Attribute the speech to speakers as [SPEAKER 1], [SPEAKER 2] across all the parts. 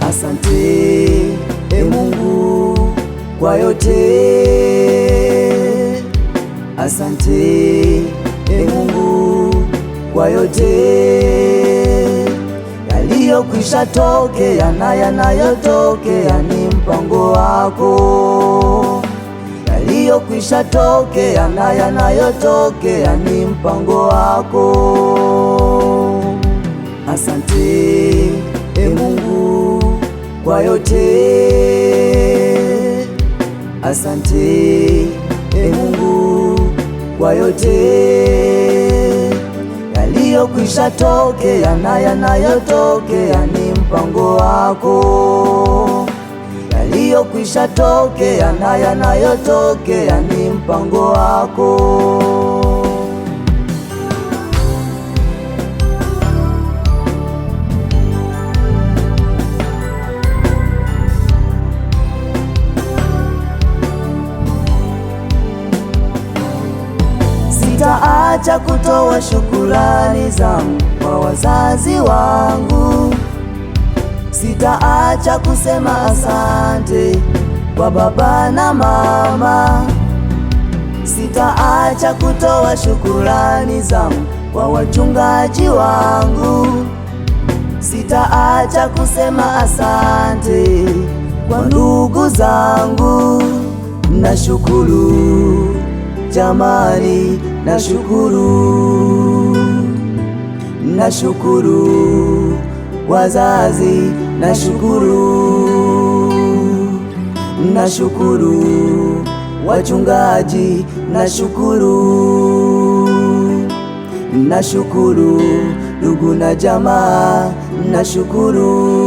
[SPEAKER 1] Asante Mungu kwa yote, asante Mungu kwa yote yaliyokwisha tokea na yanayotokea, ni mpango wako. Yaliyokwisha tokea na yanayotokea, ni mpango wako. Asante Mungu kwa yote, asante Mungu kwa yote yaliyokwisha tokea na yanayotokea, ni mpango wako. Yaliyokwisha tokea na yanayotokea, ni mpango wako. Sitaacha kutoa shukurani zangu kwa wazazi wangu. Sitaacha kusema asante kwa baba na mama. Sitaacha kutoa shukurani zangu kwa wachungaji wangu. Sitaacha kusema asante kwa ndugu zangu. Nashukuru jamani, nashukuru, nashukuru wazazi, nashukuru, nashukuru wachungaji, nashukuru, nashukuru ndugu na jamaa, nashukuru.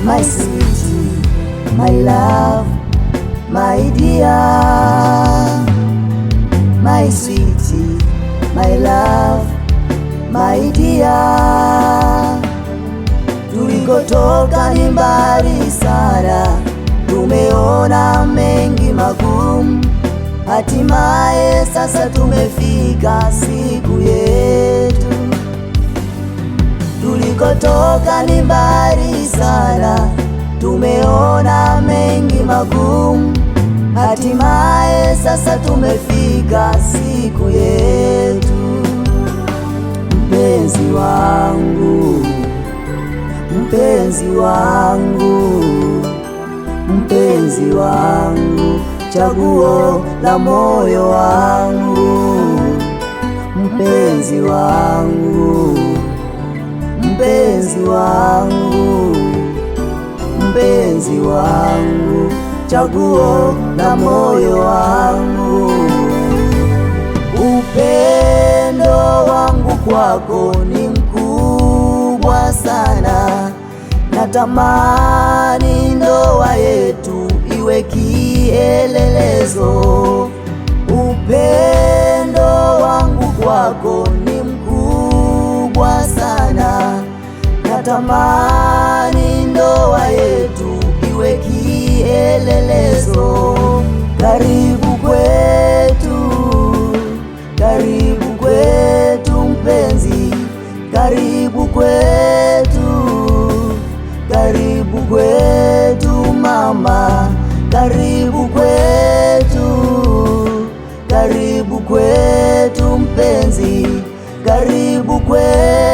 [SPEAKER 1] My sweetie, my love, my dear. My sweetie, my love, my dear. Tulikotoka ni mbali sana, tumeona mengi magumu, hatimaye sasa tumefika siku yetu. Tulikotoka ni mbali sana, tumeona mengi magumu, hatimaye sasa tumefika siku yetu. Mpenzi wangu, mpenzi wangu, mpenzi wangu, chaguo la moyo wangu. Mpenzi wangu, mpenzi wangu, mpenzi wangu, chaguo la moyo wangu. Upendo wangu kwako ni mkubwa sana, natamani ndoa yetu iwe kielelezo. Upendo wangu kwako ni mkubwa sana, natamani ndoa yetu iwe kielelezo. Karibu kwetu, karibu kwetu mpenzi, karibu kwetu, karibu kwetu mama, karibu kwetu, karibu kwetu mpenzi, karibu kwetu.